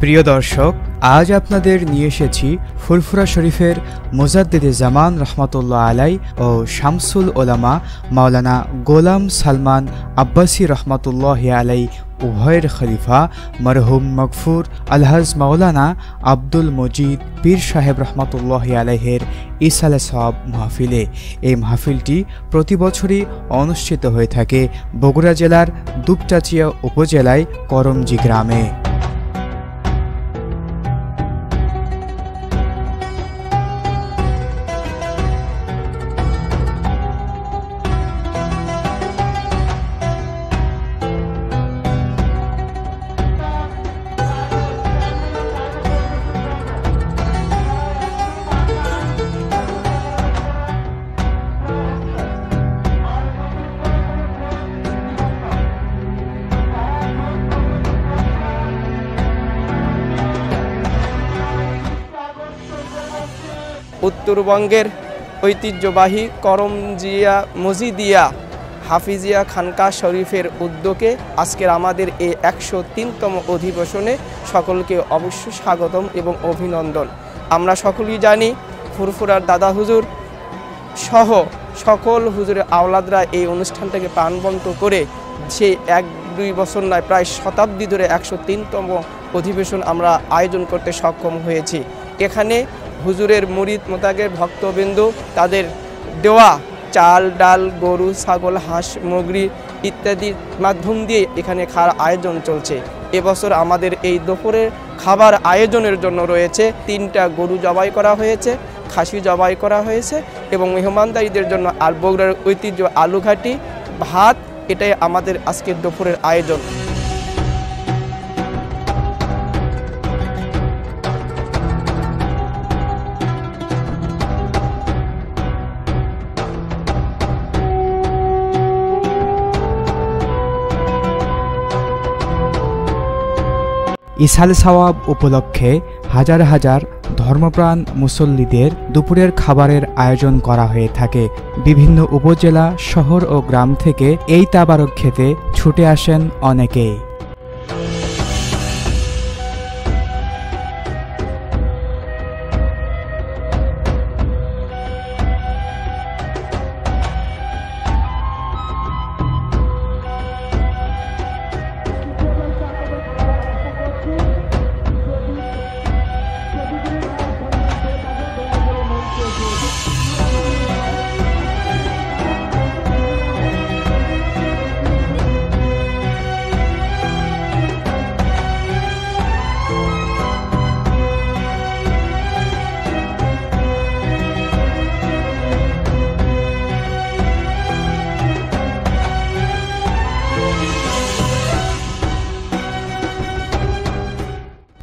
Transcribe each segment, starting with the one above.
প্রিয় দর্শক, আজ আপনাদের নিয়ে এসেছি ফুরফুরা শরীফের মুজাদ্দিদে জামান রহমতুল্লাহ আলাই ও শামসুল ওলামা মাওলানা গোলাম সালমান আব্বাসী রহমতুল্লাহ আলাই উভয়ের খলিফা মরহুম মগফুর আলহাজ মাওলানা আব্দুল মজিদ পীর সাহেব রহমতুল্লাহ আলাইহের ইসালে সওয়াব মাহফিলে। এই মাহফিলটি প্রতি বছরই অনুষ্ঠিত হয়ে থাকে বগুড়া জেলার দুপচাচিয়া উপজেলায় করমজি গ্রামে। উত্তরবঙ্গের ঐতিহ্যবাহী করমজিয়া মজিদিয়া হাফিজিয়া খানকা শরীফের উদ্যোগে আজকের আমাদের এই 103তম অধিবেশনে সকলকে অবশ্য স্বাগতম এবং অভিনন্দন। আমরা সকলেই জানি ফুরফুরার দাদা হুজুর সহ সকল হুজুরের আওলাদরা এই অনুষ্ঠানটাকে প্রাণবন্ত করে সেই 1-2 বছর নয়, প্রায় শতাব্দী ধরে 103তম অধিবেশন আমরা আয়োজন করতে সক্ষম হয়েছি। এখানে হুজুরের মুরিদ মোতাকের ভক্তবৃন্দ তাদের দেওয়া চাল ডাল গরু ছাগল হাঁস মুরগি ইত্যাদির মাধ্যম দিয়ে এখানে খাওয়ার আয়োজন চলছে। এবছর আমাদের এই দুপুরের খাবার আয়োজনের জন্য রয়েছে 3টা গরু জবাই করা হয়েছে, খাসি জবাই করা হয়েছে এবং মেহমানদারিদের জন্য বগুড়ার ঐতিহ্য আলুঘাটি ভাত, এটাই আমাদের আজকের দুপুরের আয়োজন। ইসালে সওয়াব উপলক্ষে হাজার হাজার ধর্মপ্রাণ মুসল্লিদের দুপুরের খাবারের আয়োজন করা হয়ে থাকে। বিভিন্ন উপজেলা শহর ও গ্রাম থেকে এই তাবারক খেতে ছুটে আসেন অনেকেই।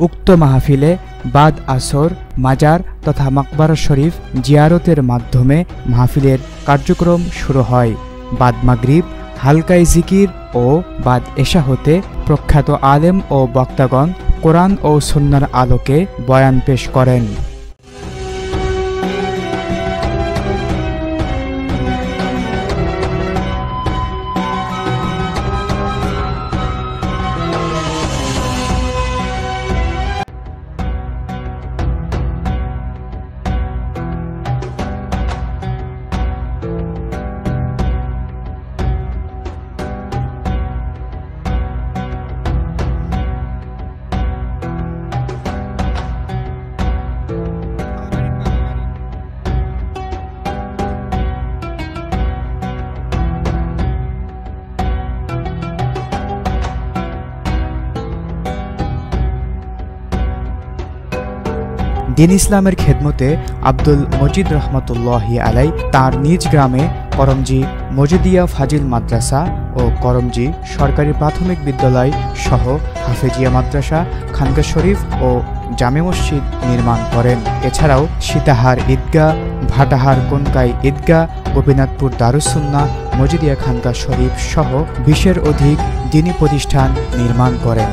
উক্ত মাহফিলে বাদ আসর মাজার তথা মাকবারা শরীফ জিয়ারতের মাধ্যমে মাহফিলের কার্যক্রম শুরু হয়। বাদ মাগরিব হালকাই জিকির ও বাদ এশা হতে প্রখ্যাত আলেম ও বক্তাগণ কোরআন ও সুন্নাহর আলোকে বয়ান পেশ করেন। দিন ইসলামের খেদমতে আব্দুল মজিদ রহমতুল্লাহি আলাই তার নিজ গ্রামে করমজি মজিদিয়া ফাজিল মাদ্রাসা ও করমজি সরকারি প্রাথমিক বিদ্যালয় সহ হাফেজিয়া মাদ্রাসা, খানকা শরীফ ও জামে মসজিদ নির্মাণ করেন। এছাড়াও সীতাহার ঈদগাহ, ভাটাহার কোনকাই ঈদগাহ, গোপীনাথপুর দারুস-সুন্নাহ, মজিদিয়া খানকা শরীফ সহ 20-এর অধিক দ্বীনী প্রতিষ্ঠান নির্মাণ করেন।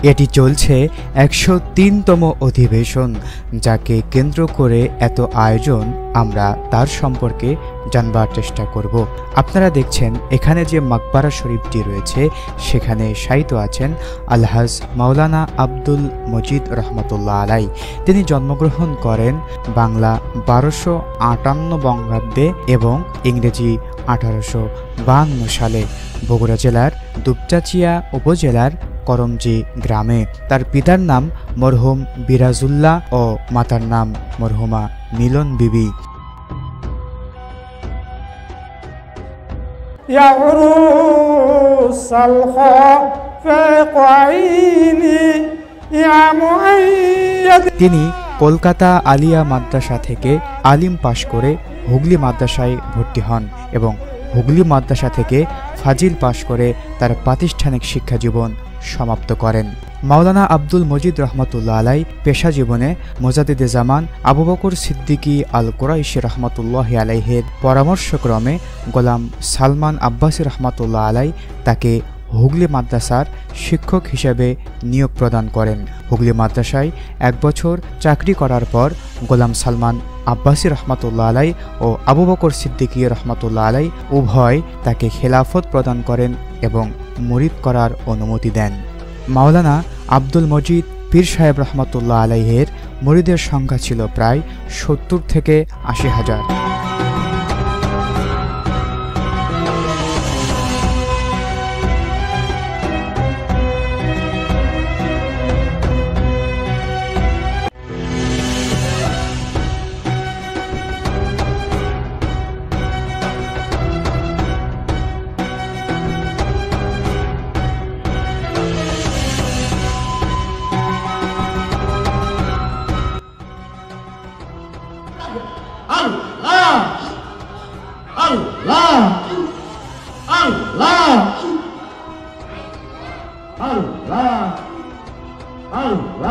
এটি চলছে 103তম অধিবেশন, যাকে কেন্দ্র করে এত আয়োজন। আমরা তার সম্পর্কে জানবার চেষ্টা করব। আপনারা দেখছেন এখানে যে মাকবারা শরীফটি রয়েছে, সেখানে শায়িত আছেন আলহাজ মাওলানা আব্দুল মজিদ রহমতুল্লাহ আলাই। তিনি জন্মগ্রহণ করেন বাংলা 1258 বঙ্গাব্দে এবং ইংরেজি 1852 সালে বগুড়া জেলার দুপচাচিয়া উপজেলার করমজি গ্রামে। তার পিতার নাম মরহুম বিরাজুল্লাহ ও মাতার নাম মরহুমা মিলন বিবি। তিনি কলকাতা আলিয়া মাদ্রাসা থেকে আলিম পাশ করে হুগলি মাদ্রাসায় ভর্তি হন এবং হুগলি মাদ্রাসা থেকে ফাজিল পাশ করে তার প্রাতিষ্ঠানিক শিক্ষা জীবন সমাপ্ত করেন। মাওলানা আব্দুল মজিদ রহমতুল্লাহ আলাই পেশা জীবনে মোজাদ্দেদে জামান আবু বকর সিদ্দিকী আল কুরাইশি রহমতুল্লাহ আলাইহের পরামর্শক্রমে গোলাম সালমান আব্বাসী রহমতুল্লাহ আলাই তাকে হুগলি মাদ্রাসার শিক্ষক হিসেবে নিয়োগ প্রদান করেন। হুগলি মাদ্রাসায় 1 বছর চাকরি করার পর গোলাম সালমান আব্বাসী রহমতুল্লাহ আলাই ও আবু বকর সিদ্দিকী রহমতুল্লাহ আলাই উভয় তাকে খেলাফত প্রদান করেন এবং মুরিদ করার অনুমতি দেন। মাওলানা আব্দুল মজিদ পীর সাহেব রহমতুল্লাহ আলাইহের মুরিদের সংখ্যা ছিল প্রায় 70 থেকে 80 হাজার।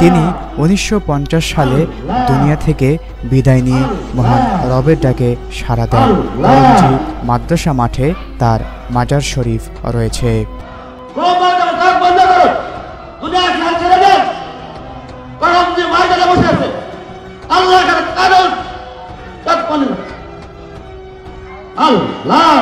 তিনি 1950 সালে দুনিয়া থেকে বিদায় নিয়ে মহান রবের ডাকে সাড়া দেন। করমজি মাদ্রাসা মাঠে তার মাজার শরীফ রয়েছে। Allah